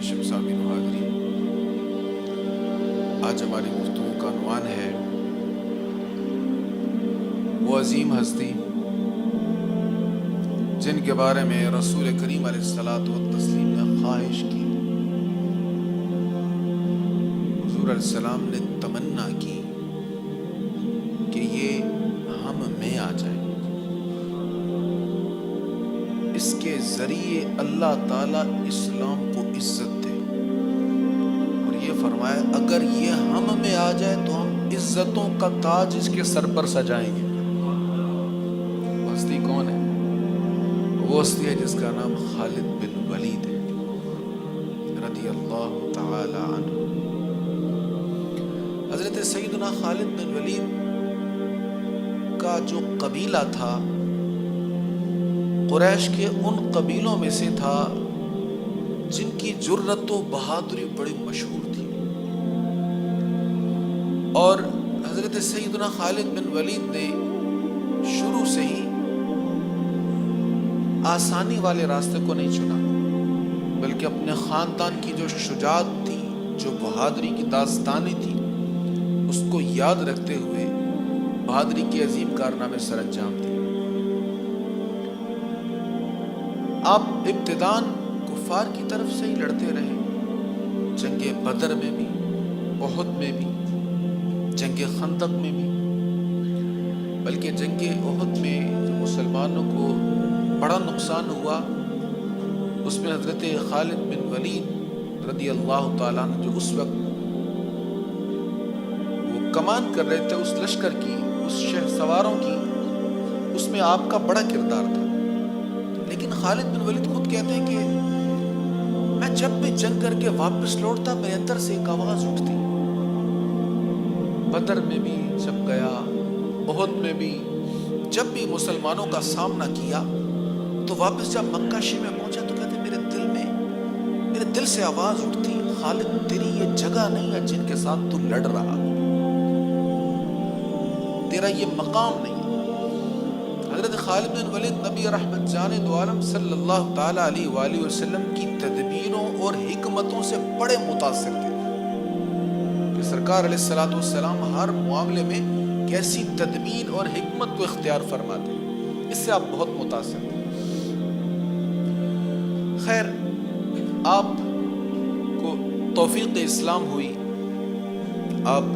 محتشم سامعین و حاضرین، آج ہماری گفتگو کا عنوان ہے وہ عظیم ہستی جن کے بارے میں رسول کریم علیہ الصلاۃ والتسلیم نے خواہش کی، حضور علیہ السلام نے تمنا کی کہ یہ ہم میں آ جائیں، اس کے ذریعے اللہ تعالیٰ اسلام کو عزت دے، اور یہ فرمایا اگر یہ ہم میں آ جائے تو ہم عزتوں کا تاج اس کے سر پر سجائیں گے۔ ہستی کون ہے؟ وہ ہستی ہے جس کا نام خالد بن ولید ہے رضی اللہ تعالی عنہ۔ حضرت سیدنا خالد بن ولید کا جو قبیلہ تھا قریش کے ان قبیلوں میں سے تھا جن کی جرأت و بہادری بڑی مشہور تھی، اور حضرت سیدنا خالد بن ولید نے شروع سے ہی آسانی والے راستے کو نہیں چنا، بلکہ اپنے خاندان کی جو شجاعت تھی، جو بہادری کی داستانیں تھی، اس کو یاد رکھتے ہوئے بہادری کے عظیم کارنامے سر انجام دیے۔ آپ ابتداً کفار کی طرف سے ہی لڑتے رہے، جنگ بدر میں بھی، احد میں بھی، جنگ خندق میں بھی، بلکہ جنگ احد میں جو مسلمانوں کو بڑا نقصان ہوا اس میں حضرت خالد بن ولید رضی اللہ تعالیٰ عنہ جو اس وقت وہ کمان کر رہے تھے اس لشکر کی، اس شہ سواروں کی، اس میں آپ کا بڑا کردار تھا۔ لیکن خالد بن ولید خود کہتے ہیں کہ میں جب بھی جنگ کر کے واپس لوٹتا میرے اندر سے ایک آواز اٹھتی، بدر میں بھی جب گیا، احد میں بھی جب بھی مسلمانوں کا سامنا کیا، تو واپس جب مکہ شریف میں پہنچا تو کہتے میرے دل سے آواز اٹھتی، خالد تیری یہ جگہ نہیں ہے جن کے ساتھ تو لڑ رہا، تیرا یہ مقام نہیں ہے۔ حضرت خالد بن ولید نبی رحمت جان دو عالم صلی اللہ تعالی علیہ وآلہ وسلم کی تدبیروں اور حکمتوں سے بڑے متاثر تھے کہ سرکار علیہ الصلوۃ والسلام ہر معاملے میں کیسی تدبیر اور حکمت کو اختیار فرماتے ہیں، اس سے آپ بہت متاثر تھے۔ خیر، آپ کو توفیق اسلام ہوئی، آپ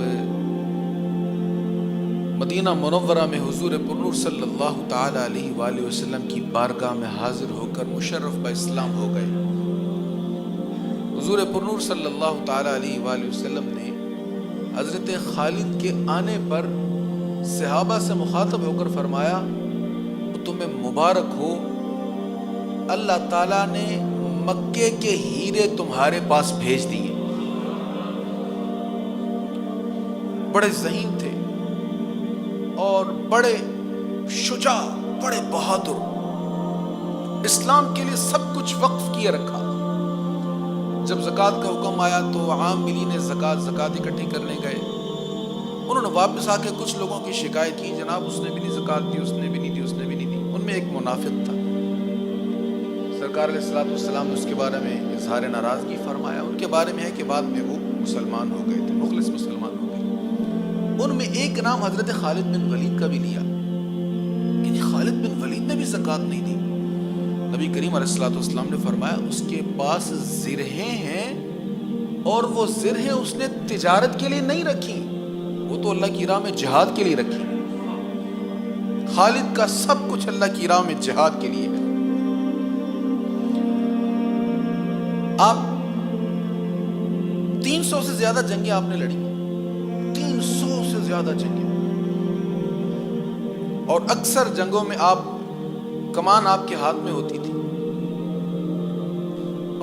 مدینہ منورہ میں حضور پرنور صلی اللہ تعالی علیہ وآلہ وسلم کی بارگاہ میں حاضر ہو کر مشرف با اسلام ہو گئے۔ حضور پرنور صلی اللہ تعالی علیہ وآلہ وسلم نے حضرت خالد کے آنے پر صحابہ سے مخاطب ہو کر فرمایا تمہیں مبارک ہو، اللہ تعالیٰ نے مکے کے ہیرے تمہارے پاس بھیج دیے۔ بڑے ذہین تھے اور بڑے شجاع، بڑے بہادر، اسلام کے لیے سب کچھ وقف کیے رکھا۔ جب زکوٰۃ کا حکم آیا تو عاملین زکوٰۃ اکٹھی کرنے گئے، انہوں نے واپس آ کے کچھ لوگوں کی شکایت کی، جناب اس نے بھی نہیں زکوٰۃ دی، اس نے بھی نہیں دی، اس نے بھی نہیں دی۔ ان میں ایک منافق تھا، سرکار علیہ الصلوۃ والسلام نے اس کے بارے میں اظہار ناراضگی فرمایا۔ ان کے بارے میں ہے کہ بعد میں وہ مسلمان ہو گئے تھے، مخلص مسلمان ہو گئے۔ ان میں ایک نام حضرت خالد بن ولید کا بھی لیا کہ خالد بن ولید نے بھی زکوٰۃ نہیں دی۔ نبی کریم علیہ الصلوۃ والسلام نے فرمایا اس کے پاس زرہیں ہیں، اور وہ زرہیں اس نے تجارت کے لیے نہیں رکھی، وہ تو اللہ کی راہ میں جہاد کے لیے رکھی۔ خالد کا سب کچھ اللہ کی راہ میں جہاد کے لیے ہے۔ آپ 300 سے زیادہ جنگیں آپ نے لڑی، 300 سے زیادہ جنگیں، اور اکثر جنگوں میں آپ کمان آپ کے ہاتھ میں ہوتی تھی۔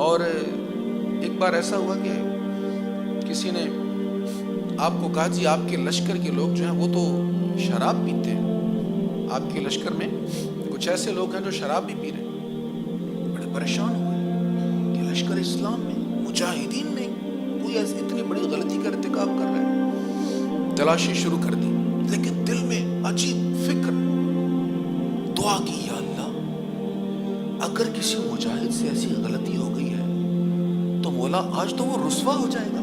اور ایک بار ایسا ہوا کہ کسی نے آپ کو کہا جی آپ کے لشکر کے لوگ جو ہیں وہ تو شراب پیتے ہیں، آپ کے لشکر میں کچھ ایسے لوگ ہیں جو شراب بھی پی رہے ہیں۔ بڑے پریشان ہوئے کہ لشکر اسلام میں مجاہدین میں کوئی ایسی اتنی بڑی غلطی کا ارتکاب کر رہا ہے۔ تلاشی شروع کر دی، لیکن دل میں عجیب فکر، دعا کی یا اللہ اگر کسی مجاہد سے ایسی غلطی ہو گئی ہے تو بولا آج تو وہ رسوا ہو جائے گا،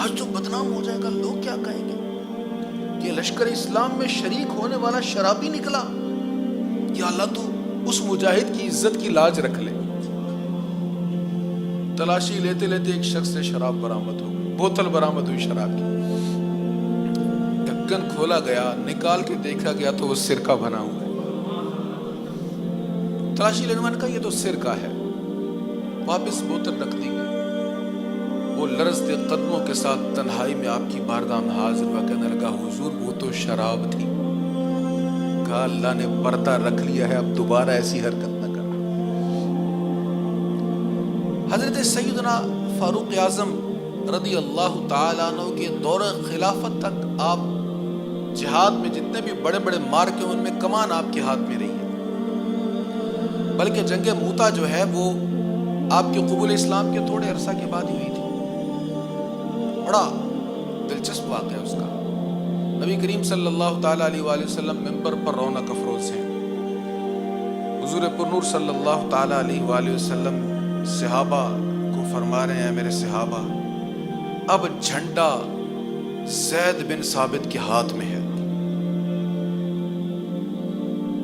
آج تو بدنام ہو جائے گا، لوگ کیا کہیں گے کہ لشکر اسلام میں شریک ہونے والا شرابی نکلا. یا اللہ تو اس مجاہد کی عزت کی لاج رکھ لے. تلاشی لیتے لیتے ایک شخص سے شراب برآمد ہو گئی، بوتل برآمد ہوئی شراب کی. ڈھکن کھولا گیا، نکال کے دیکھا گیا تو وہ سرکہ بنا ہوا ہے. تلاشی لینے والے نے کہا یہ تو سرکہ ہے. واپس بوتل رکھ دی گئی. وہ لرزتے قدموں کے ساتھ تنہائی میں آپ کی بارگاہ میں حاضر ہوا، کہنے لگا حضور وہ تو شراب تھی. کہا اللہ نے پردہ رکھ لیا ہے، اب دوبارہ ایسی حرکت نہ کر. حضرت سیدنا فاروق اعظم رضی اللہ تعالیٰ عنہ کے دور خلافت تک آپ جہاد میں جتنے بھی بڑے بڑے مارکے ان میں کمان آپ کے ہاتھ میں رہی ہے. بلکہ جنگ موتا جو ہے وہ آپ کے قبول اسلام کے تھوڑے عرصہ کے بعد ہی ہوئی تھی. بڑا دلچسپ واقعہ ہے اس کا. نبی کریم صلی اللہ تعالیٰ علیہ وآلہ وسلم ممبر پر رونق افروز ہیں. حضور پرنور صلی اللہ تعالیٰ علیہ وآلہ وسلم صحابہ کو فرما رہے ہیں میرے صحابہ اب جھنڈا زید بن ثابت کے ہاتھ میں ہے.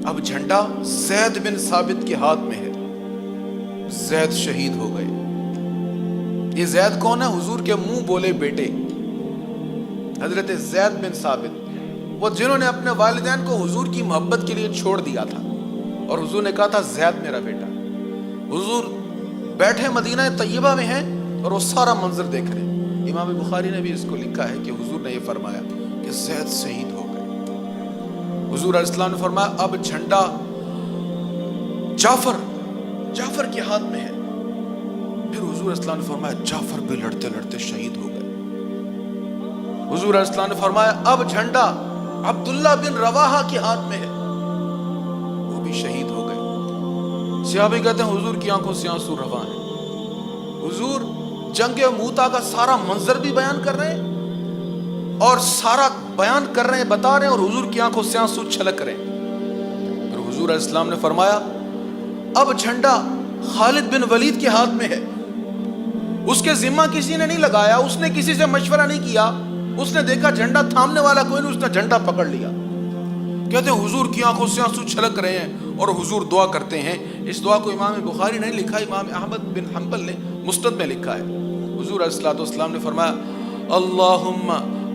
اب جھنڈا زید بن ثابت کے ہاتھ میں ہے. زید شہید ہو گئے. یہ زید کون ہے؟ حضور کے منہ بولے بیٹے حضرت زید بن ثابت، وہ جنہوں نے اپنے والدین کو حضور کی محبت کے لیے چھوڑ دیا تھا اور حضور نے کہا تھا زید میرا بیٹا. حضور بیٹھے مدینہ طیبہ میں ہیں اور وہ سارا منظر دیکھ رہے ہیں. امام بخاری نے بھی اس کو لکھا ہے کہ حضور نے یہ فرمایا کہ زید شہید ہو گئے. حضور علیہ السلام نے فرمایا اب جھنڈا جعفر کے ہاتھ میں ہے. پھر حضور علیہ السلام نے فرمایا جعفر بھی لڑتے لڑتے شہید ہو گئے. حضور علیہ السلام نے فرمایا اب جھنڈا عبداللہ بن رواحہ کے ہاتھ میں ہے، وہ بھی شہید ہو گئے. صحابی کہتے ہیں حضور کی آنکھوں سے آنسو رواں ہیں. حضور جنگ موتا کا سارا منظر بھی بیان کر رہے ہیں اور سارا بیان کر رہے ہیں، بتا رہے ہیں، اور حضور کی آنکھوں سے آنسو چھلک رہے ہیں. پھر حضور علیہ السلام نے فرمایا اب جھنڈا خالد بن ولید کے ہاتھ میں ہے. اس کے ذمہ کسی نے نہیں لگایا، اس نے کسی سے مشورہ نہیں کیا، اس نے دیکھا جھنڈا تھامنے والا کوئی نہیں، اس نے جھنڈا پکڑ لیا. کہتے ہیں حضور کی آنکھوں سے آنسو چھلک رہے ہیں اور حضور دعا کرتے ہیں. اس دعا کو امام بخاری نے لکھا، امام احمد بن حنبل نے مسند میں لکھا ہے. حضور علیہ السلام نے فرمایا اللہم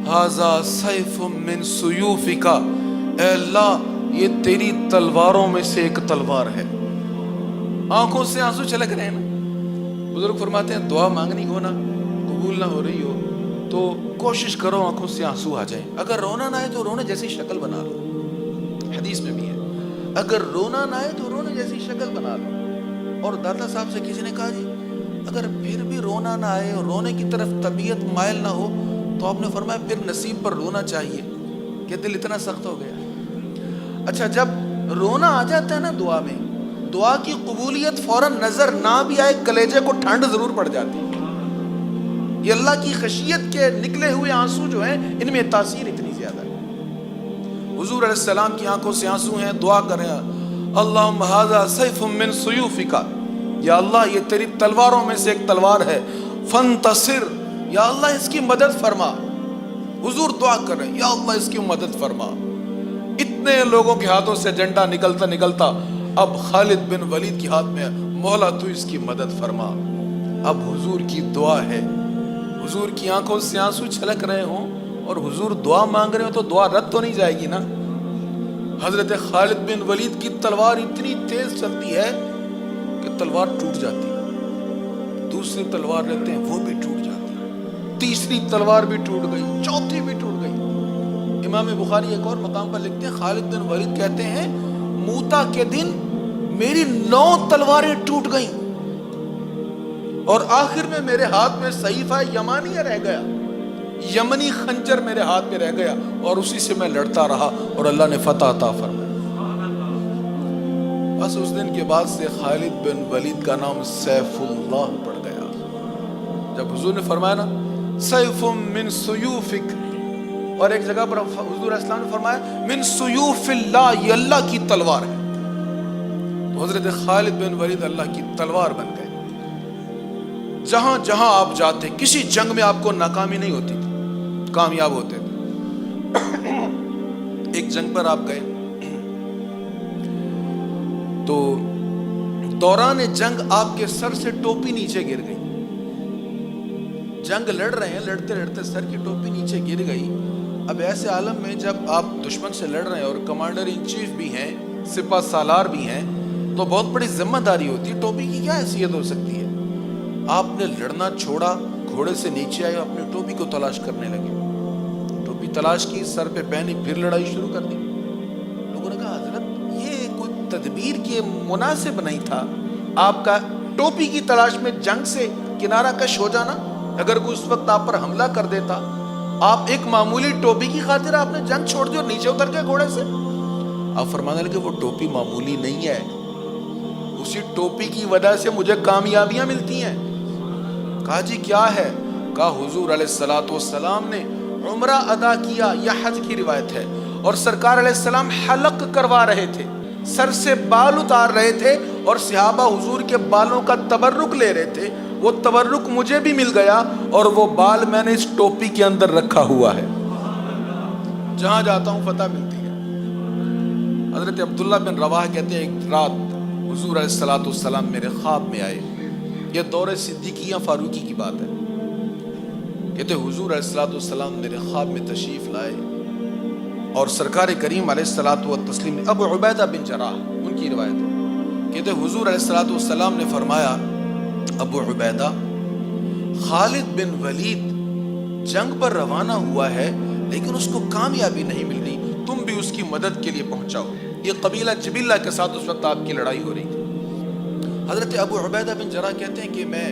ھذا سیف من سیوفک، اے اللہ یہ تیری تلواروں میں سے ایک تلوار ہے. آنکھوں سے آنسو چھلک رہے ہیں نا. بزرگ فرماتے ہیں دعا مانگنی ہو نا، قبول نہ ہو رہی ہو تو کوشش کرو آنکھوں سے آنسو آ جائیں. اگر رونا نہ آئے تو رونے جیسی شکل بنا لو. حدیث میں بھی ہے اگر رونا نہ آئے تو رونے جیسی شکل بنا لو. اور داتا صاحب سے کسی نے کہا جی اگر پھر بھی رونا نہ آئے اور رونے کی طرف طبیعت مائل نہ ہو تو آپ نے فرمایا پھر نصیب پر رونا چاہیے کہ دل اتنا سخت ہو گیا. اچھا جب رونا آ جاتا ہے نا دعا میں، دعا کی قبولیت فوراً نظر نہ بھی آئے کلیجے کو ٹھنڈ ضرور پڑ جاتی ہے. یہ اللہ کی خشیت کے نکلے ہوئے آنسو جو ہیں ان میں تاثیر اتنی زیادہ ہے. حضور علیہ السلام کی آنکھوں سے آنسو ہیں، دعا کریں اللہم ھذا سیف من سیوفک، یا اللہ یہ تیری تلواروں میں سے ایک تلوار ہے. فانتصر، یا اللہ اس کی مدد فرما. حضور دعا کر رہے ہیں یا اللہ اس کی مدد فرما. اتنے لوگوں کے ہاتھوں سے جھنڈا نکلتا نکلتا اب خالد بن ولید کے ہاتھ میں، مولا تو اس کی مدد فرما. اب حضور کی دعا ہے، حضور کی آنکھوں سے آنسو چھلک رہے ہوں اور حضور دعا مانگ رہے ہوں تو دعا رد تو نہیں جائے گی نا. حضرت خالد بن ولید کی تلوار اتنی تیز چلتی ہے کہ تلوار ٹوٹ جاتی ہے. دوسری تلوار لیتے ہیں وہ بھی ٹوٹ جاتی ہے. تیسری تلوار بھی ٹوٹ گئی، چوتھی بھی ٹوٹ گئی. امام بخاری ایک اور مقام پر لکھتے ہیں خالد بن ولید کہتے ہیں موتا کے دن میری 9 تلواریں ٹوٹ گئیں اور آخر میں میرے ہاتھ میں صحیفہ یمانیہ رہ گیا، یمنی خنجر میرے ہاتھ میں رہ گیا اور اسی سے میں لڑتا رہا اور اللہ نے فتح عطا فرمایا. بس اس دن کے بعد سے خالد بن ولید کا نام سیف اللہ پڑ گیا. جب حضور نے فرمایا نا سیف من سیوفک، اور ایک جگہ پر حضور علیہ السلام نے فرمایا من سیوف اللہ، یہ اللہ کی تلوار ہے، تو حضرت خالد بن ولید اللہ کی تلوار بن گئے. جہاں جہاں آپ جاتے کسی جنگ میں آپ کو ناکامی نہیں ہوتی تھی، کامیاب ہوتے تھے۔ ایک جنگ پر آپ گئے تو دوران جنگ آپ کے سر سے ٹوپی نیچے گر گئی، جنگ لڑ رہے ہیں، لڑتے لڑتے سر کی ٹوپی نیچے گر گئی۔ اب ایسے عالم میں جب آپ دشمن سے لڑ رہے ہیں اور کمانڈر ان چیف بھی ہیں، سپہ سالار بھی ہیں، تو بہت بڑی ذمہ داری ہوتی ہے، ٹوپی کی کیا حیثیت ہو سکتی ہے؟ آپ نے لڑنا چھوڑا، گھوڑے سے نیچے آئے، اپنی ٹوپی کو تلاش کرنے لگے، ٹوپی تلاش کی، سر پہ پہنی، پھر لڑائی شروع کر دی۔ لوگوں نے کہا حضرت یہ کوئی تدبیر کے مناسب نہیں تھا، آپ کا ٹوپی کی تلاش میں جنگ سے کنارہ کش ہو جانا، اگر کوئی اس وقت آپ پر حملہ کر دیتا، آپ ایک معمولی ٹوپی کی خاطر آپ نے جنگ چھوڑ دی اور نیچے اتر گئے گھوڑے سے۔ آپ فرمانے لگے وہ ٹوپی معمولی نہیں ہے، اسی ٹوپی کی وجہ سے مجھے کامیابیاں ملتی ہیں۔ کہا جی کیا ہے؟ کہا حضور علیہ الصلوۃ والسلام نے عمرہ ادا کیا، یہ حج کی روایت ہے، اور سرکار علیہ السلام حلق کروا رہے تھے، سر سے بال اتار رہے تھے، اور صحابہ حضور کے بالوں کا تبرک لے رہے تھے، وہ تبرک مجھے بھی مل گیا اور وہ بال میں نے اس ٹوپی کے اندر رکھا ہوا ہے، جہاں جاتا ہوں فتح ملتی ہے۔ حضرت عبداللہ بن رواحہ کہتے ہیں ایک رات حضور علیہ الصلوۃ والسلام میرے خواب میں آئے، یہ دور صدیقیہ فاروقی کی بات ہے، کہتے حضور علیہ الصلوۃ والسلام میرے خواب میں تشریف لائے اور سرکار کریم علیہ الصلوۃ والتسلیم نے، ابو عبیدہ بن جراح ان کی روایت ہے، کہتے حضور علیہ الصلوۃ والسلام نے فرمایا ابو عبیدہ خالد بن ولید جنگ پر روانہ ہوا ہے لیکن اس کو کامیابی نہیں مل رہی، تم بھی اس کی مدد کے لیے پہنچاؤ۔ یہ قبیلہ جبیلہ کے ساتھ اس وقت آپ کی لڑائی ہو رہی تھی۔ حضرت ابو عبیدہ بن جراح کہتے ہیں کہ میں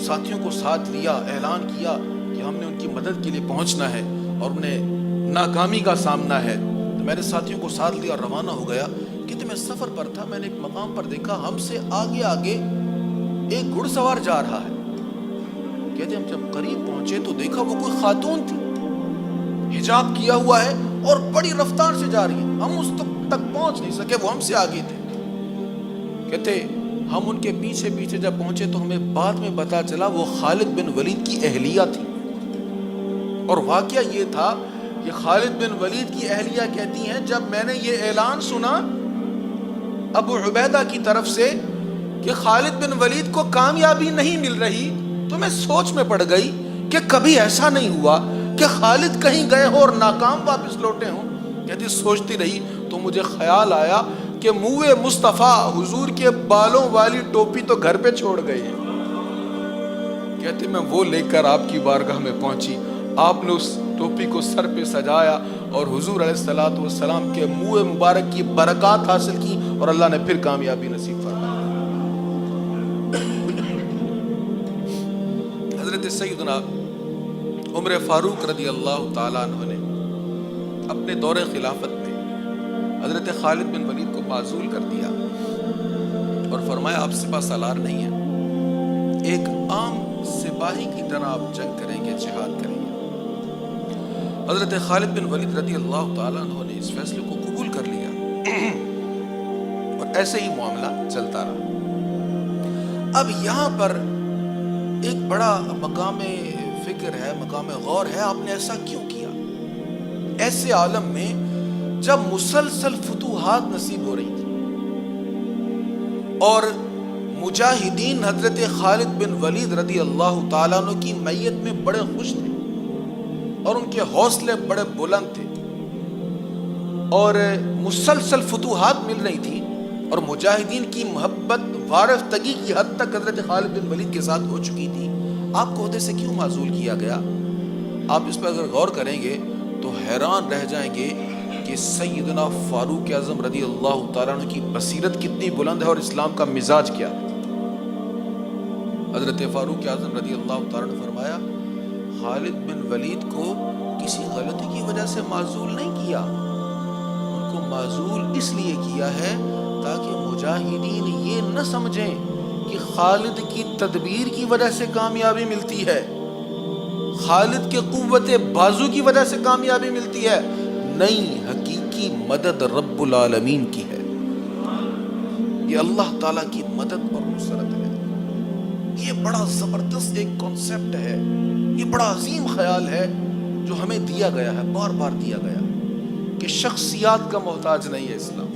ساتھیوں کو ساتھ لیا، اعلان کیا کہ ہم نے ان کی مدد کے لیے پہنچنا ہے اور انہیں ناکامی کا سامنا ہے، تو میں نے ساتھیوں کو ساتھ لیا اور روانہ ہو گیا۔ کہتے میں سفر پر تھا، میں نے ایک مقام پر دیکھا ہم سے آگے آگے ایک گھڑ سوار جا رہا ہے، کہتے ہم جب قریب پہنچے تو دیکھا وہ کوئی خاتون تھی، حجاب کیا ہوا ہے اور بڑی رفتار سے جا رہی ہے، ہم اس تک پہنچ نہیں سکے، وہ ہم سے آگے تھے۔ کہتے ہم ان کے پیچھے پیچھے جب پہنچے تو ہمیں بعد میں پتا چلا وہ خالد بن ولید کی اہلیہ تھی، اور واقعہ یہ تھا کہ خالد بن ولید کی اہلیہ کہتی ہیں جب میں نے یہ اعلان سنا ابو عبیدہ کی طرف سے کہ خالد بن ولید کو کامیابی نہیں مل رہی، تو میں سوچ میں پڑ گئی کہ کبھی ایسا نہیں ہوا کہ خالد کہیں گئے ہو اور ناکام واپس لوٹے ہوں۔ کہتی سوچتی رہی تو مجھے خیال آیا کہ منہ مصطفیٰ حضور کے بالوں والی ٹوپی تو گھر پہ چھوڑ گئی ہے۔ کہتی میں وہ لے کر آپ کی بارگاہ میں پہنچی، آپ نے اس ٹوپی کو سر پہ سجایا اور حضور علیہ الصلوۃ والسلام کے منہ مبارک کی برکات حاصل کی اور اللہ نے پھر کامیابی نصیب فرمائی۔ حضرت سیدنا عمر فاروق رضی اللہ تعالیٰ عنہ نے اپنے دور خلافت میں حضرت خالد بن ولید کو معزول کر دیا اور فرمایا آپ سپہ سالار نہیں ہیں، ایک عام سپاہی کی طرح آپ جنگ کریں گے، جہاد کریں گے۔ حضرت خالد بن ولید رضی اللہ تعالیٰ عنہ نے اس فیصلے کو قبول کر لیا اور ایسے ہی معاملہ چلتا رہا۔ اب یہاں پر ایک بڑا مقام فکر ہے، مقام غور ہے، آپ نے ایسا کیوں کیا؟ ایسے عالم میں جب مسلسل فتوحات نصیب ہو رہی تھی اور مجاہدین حضرت خالد بن ولید رضی اللہ تعالیٰ عنہ کی میت میں بڑے خوش تھے اور ان کے حوصلے بڑے بلند تھے، اور مسلسل فتوحات مل رہی تھی اور مجاہدین کی محبت وارفتگی کی حد تک حضرت خالد بن ولید کے ساتھ ہو چکی تھی، آپ کو عہدے سے کیوں معزول کیا گیا؟ آپ اس پر اگر غور کریں گے تو حیران رہ جائیں گے کہ سیدنا فاروق اعظم رضی اللہ تعالیٰ عنہ کی بصیرت کتنی بلند ہے اور اسلام کا مزاج کیا ہے۔ حضرت فاروق اعظم رضی اللہ تعالیٰ عنہ فرمایا خالد بن ولید کو کسی غلطی کی وجہ سے معزول نہیں کیا، ان کو معزول اس لیے کیا ہے تاکہ مجاہدین یہ نہ سمجھیں کہ خالد کی تدبیر کی وجہ سے کامیابی ملتی ہے، خالد کے قوت بازو کی وجہ سے کامیابی ملتی ہے، نہیں، حقیقی مدد رب العالمین کی ہے، یہ اللہ تعالیٰ کی مدد اور نصرت ہے۔ یہ بڑا زبردست ایک کانسیپٹ ہے، یہ بڑا عظیم خیال ہے جو ہمیں دیا گیا ہے، بار بار دیا گیا کہ شخصیات کا محتاج نہیں ہے اسلام،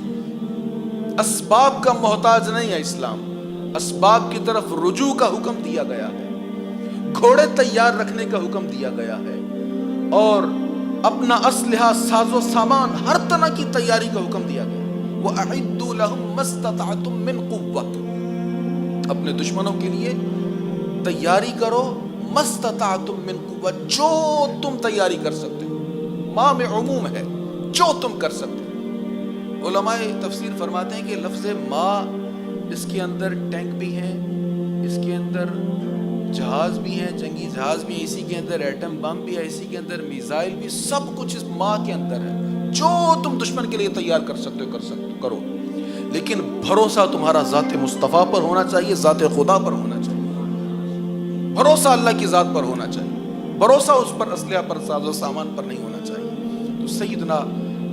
اسباب کا محتاج نہیں ہے اسلام، اسباب کی طرف رجوع کا حکم دیا گیا ہے، گھوڑے تیار رکھنے کا حکم دیا گیا ہے، اور اپنا اسلحہ ساز و سامان ہر طرح کی تیاری کا حکم دیا گیا۔ وَأَعِدُّوا لَهُم مَّا اسْتَطَعْتُم مِّن قُوَّةٍ، اپنے دشمنوں کے لیے تیاری کرو، مَا اسْتَطَعْتُم مِّن قُوَّةٍ، جو تم تیاری کر سکتے ہو، ما میں عموم ہے، جو تم کر سکتے ہو۔ علماء تفسیر فرماتے ہیں کہ لفظ ما اس کے اندر ٹینک بھی ہیں، اس کے اندر جہاز بھی ہیں، جنگی جہاز بھی ہیں، اسی کے اندر ایٹم بم بھی ہے، اسی کے اندر میزائل بھی، سب کچھ اس ماں کے اندر ہے۔ جو تم دشمن کے لیے تیار کر سکتے ہو کر سکتے ہو کرو، لیکن بھروسہ تمہارا ذات مصطفیٰ پر ہونا چاہیے، ذات خدا پر ہونا چاہیے، بھروسہ اللہ کی ذات پر ہونا چاہیے، بھروسہ اس پر اسلحہ پر ساز و سامان پر نہیں ہونا چاہیے۔ تو سیدنا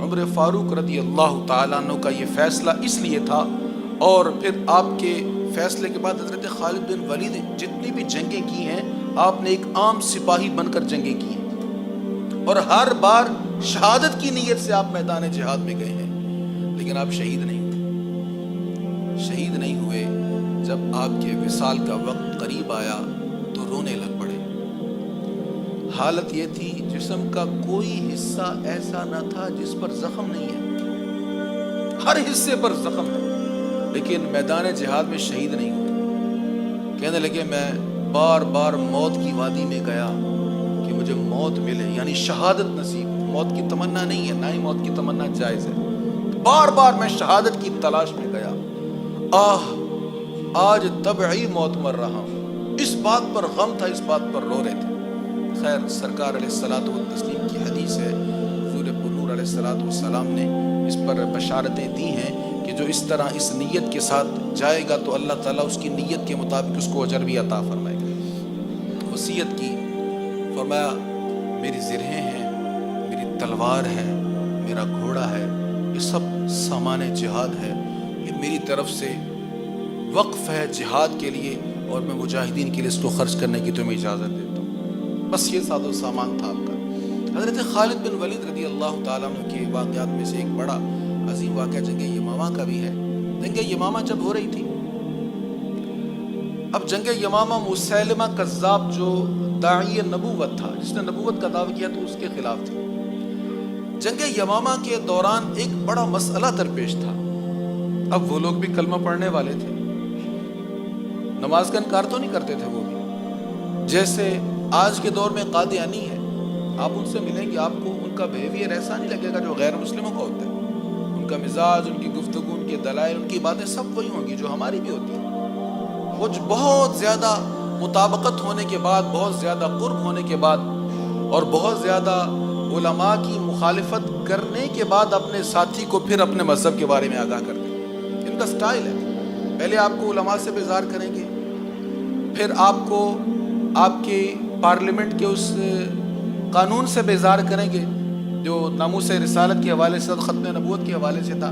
عمر فاروق رضی اللہ تعالیٰ عنہ کا یہ فیصلہ اس لیے تھا، اور پھر آپ کے فیصلے کے بعد حضرت خالد بن ولید جتنی بھی جنگیں کی ہیں، آپ نے ایک عام سپاہی بن کر جنگیں کی ہیں، اور ہر بار شہادت کی نیت سے آپ میدان جہاد میں گئے ہیں، لیکن آپ شہید نہیں ہوئے، شہید نہیں ہوئے۔ جب آپ کے وصال کا وقت قریب آیا تو رونے لگ پڑے۔ حالت یہ تھی جسم کا کوئی حصہ ایسا نہ تھا جس پر زخم نہیں ہے، ہر حصے پر زخم ہے، لیکن میدان جہاد میں شہید نہیں ہوئے۔ کہنے لگے میں بار بار موت کی وادی میں گیا کہ مجھے موت ملے، یعنی شہادت نصیب، موت کی تمنا نہیں ہے، نہ ہی موت کی تمنا جائز ہے، بار بار میں شہادت کی تلاش میں گیا، آج طبعی موت مر رہا ہوں۔ اس بات پر غم تھا، اس بات پر رو رہے تھے۔ خیر، سرکار علیہ الصلوۃ والتسلیم کی حدیث ہے، حضور نور علیہ الصلوۃ والسلام نے اس پر بشارتیں دی ہیں کہ جو اس طرح اس نیت کے ساتھ جائے گا تو اللہ تعالیٰ اس کی نیت کے مطابق اس کو اجر بھی عطا فرمائے گا۔ وصیت کی، فرمایا میری زرہیں ہیں، میری تلوار ہے، میرا گھوڑا ہے، یہ سب سامان جہاد ہے، یہ میری طرف سے وقف ہے جہاد کے لیے، اور میں مجاہدین کے لیے اس کو خرچ کرنے کی تمہیں اجازت دیتا ہوں۔ بس یہ سادہ سامان تھا آپ کا۔ حضرت خالد بن ولید رضی اللہ تعالیٰ عنہ کے واقعات میں سے ایک بڑا عظیم واقعہ جنگ یمامہ کا بھی ہے۔ جنگ یمامہ جب ہو رہی تھی، اب جنگ یمامہ مسیلمہ کذاب جو داعی نبوت تھا، جس نے نبوت کا دعویٰ کیا تو اس کے خلاف تھی۔ جنگ یمامہ کے دوران ایک بڑا مسئلہ درپیش تھا۔ اب وہ لوگ بھی کلمہ پڑھنے والے تھے، نماز کا انکار تو نہیں کرتے تھے وہ بھی، جیسے آج کے دور میں قادیانی ہے، آپ ان سے ملیں گے آپ کو ان کا بیہیویئر ایسا نہیں لگے گا جو غیر مسلموں کا ہوتا ہے، ان کا مزاج، ان کی گفتگو، ان کے دلائل، ان کی باتیں سب وہی ہوں گی جو ہماری بھی ہوتی ہیں۔ وہ بہت زیادہ مطابقت ہونے کے بعد، بہت زیادہ قرب ہونے کے بعد، اور بہت زیادہ علماء کی مخالفت کرنے کے بعد اپنے ساتھی کو پھر اپنے مذہب کے بارے میں آگاہ کرتے ہیں۔ ان کا سٹائل ہے، پہلے آپ کو علماء سے بیزار کریں گے، پھر آپ کو آپ کے پارلیمنٹ کے اس قانون سے بیزار کریں گے جو ناموس رسالت کے حوالے سے، ختم نبوت کے حوالے سے تھا،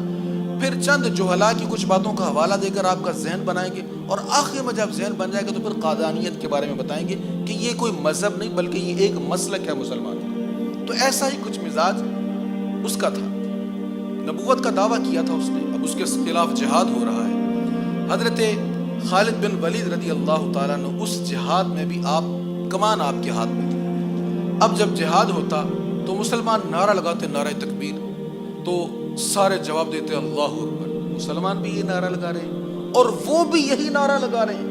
پھر چند جہلاء کی کچھ باتوں کا حوالہ دے کر آپ کا ذہن بنائیں گے، اور آخر میں جب ذہن بن جائے گا تو پھر قادیانیت کے بارے میں بتائیں گے کہ یہ کوئی مذہب نہیں بلکہ یہ ایک مسلک ہے مسلمان کا۔ تو ایسا ہی کچھ مزاج اس کا تھا، نبوت کا دعویٰ کیا تھا اس نے، اب اس کے خلاف جہاد ہو رہا ہے۔ حضرت خالد بن ولید رضی اللہ تعالیٰ عنہ اس جہاد میں بھی کمان آپ کے ہاتھ میں تھی۔ اب جب جہاد ہوتا تو مسلمان نعرہ لگاتے، نعرہ تکبیر، تو سارے جواب دیتے اللہ اکبر۔ مسلمان بھی یہ نعرہ لگا رہے ہیں اور وہ بھی یہی نعرہ لگا رہے ہیں،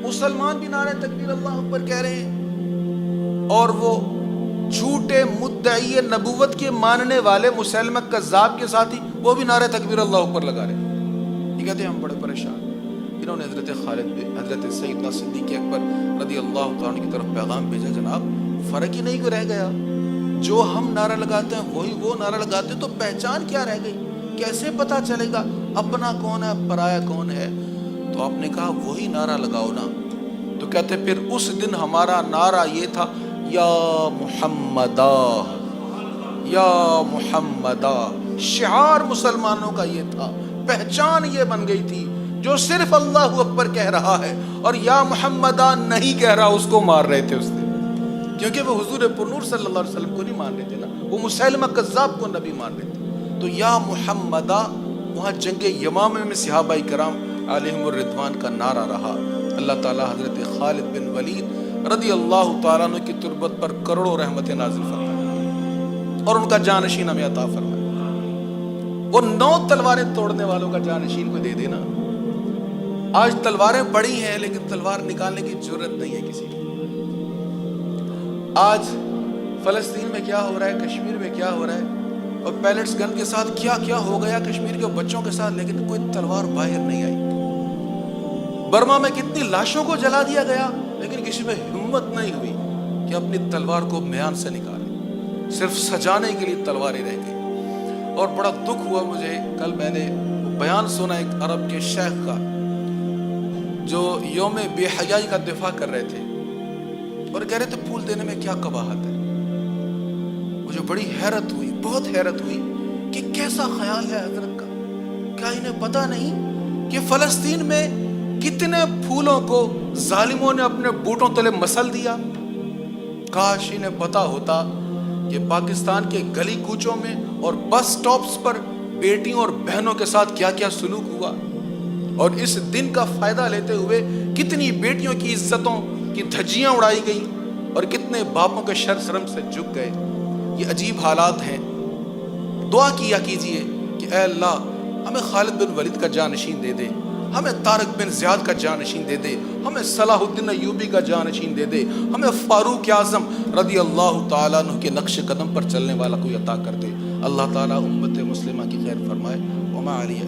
مسلمان بھی نعرہ تکبیر اللہ اکبر کہہ رہے ہیں، اور وہ جھوٹے مدعی نبوت کے ماننے والے مسیلمہ کذاب کے ساتھی وہ بھی نعرہ تکبیر اللہ اکبر لگا رہے ہیں۔ یہ کہتے ہیں ہم بڑے پریشان۔ انہوں نے حضرت سیدنا صدیق اکبر رضی اللہ تعالیٰ کی طرف پیغام بھیجا، جناب فرق ہی نہیں کو رہ گیا، جو ہم نعرہ لگاتے ہیں وہی وہ نعرہ لگاتے ہیں، تو پہچان کیا رہ گئی؟ کیسے پتا چلے گا اپنا کون ہے پرایا کون ہے؟ تو آپ نے کہا وہی نعرہ لگاؤ نا۔ تو کہتے پھر اس دن ہمارا نعرہ یہ تھا، یا محمدہ یا محمدہ۔ شعار مسلمانوں کا یہ تھا، پہچان یہ بن گئی تھی جو صرف اللہ اکبر کہہ رہا ہے اور یا محمدہ نہیں کہہ رہا، اس کو مار رہے تھے اس دن، کیونکہ وہ حضور پرنور صلی اللہ علیہ وسلم کو نہیں مان رہے تھے نا، وہ مسیلمہ کذاب کو نبی مان رہے تھے۔ تو یا محمدہ وہاں جنگ یمامہ میں صحابہ کرام علیہم الرضوان کا نعرہ رہا۔ اللہ تعالیٰ حضرت خالد بن ولید رضی اللہ تعالیٰ عنہ کی تربت پر کروڑوں رحمت نازل فرمائے اور ان کا جانشین ہمیں عطا فرمائے۔ وہ 9 تلواریں توڑنے والوں کا جانشین کو دے دینا۔ آج تلواریں بڑی ہیں لیکن تلوار نکالنے کی جرت نہیں ہے کسی کی۔ آج فلسطین میں کیا ہو رہا ہے، کشمیر میں کیا ہو رہا ہے، اور پیلٹس گن کے ساتھ کیا کیا ہو گیا کشمیر کے بچوں کے ساتھ، لیکن کوئی تلوار باہر نہیں آئی۔ برما میں کتنی لاشوں کو جلا دیا گیا، لیکن کسی میں ہمت نہیں ہوئی کہ اپنی تلوار کو میان سے نکالے، صرف سجانے کے لیے تلواریں رہ گئی۔ اور بڑا دکھ ہوا مجھے، کل میں نے بیان سنا ایک عرب کے شیخ کا جو یوم بے حیائی کا دفاع کر رہے تھے اور کہہ رہے تھے پھول دینے میں کیا قباحت ہے۔ مجھے بڑی حیرت ہوئی، بہت حیرت ہوئی کہ کیسا خیال ہے حضرت کا، کیا انہیں پتہ نہیں کہ فلسطین میں کتنے پھولوں کو ظالموں نے اپنے بوٹوں تلے مسل دیا۔ کاش انہیں پتہ ہوتا کہ پاکستان کے گلی کوچوں میں اور بس سٹاپس پر بیٹیوں اور بہنوں کے ساتھ کیا کیا سلوک ہوا، اور اس دن کا فائدہ لیتے ہوئے کتنی بیٹیوں کی عزتوں کی دھجیاں اڑائی گئی اور کتنے باپوں کے شرم سے جھک گئے۔ یہ عجیب حالات ہیں۔ دعا کیا کیجئے کہ اے اللہ ہمیں خالد بن ولید کا جانشین دے دے، ہمیں طارق بن زیاد کا جانشین دے دے، ہمیں صلاح الدین ایوبی کا جانشین دے دے، ہمیں فاروق اعظم رضی اللہ تعالیٰ عنہ کے نقش قدم پر چلنے والا کوئی عطا کر دے۔ اللہ تعالیٰ امت مسلمہ کی خیر فرمائے۔ وما علیہ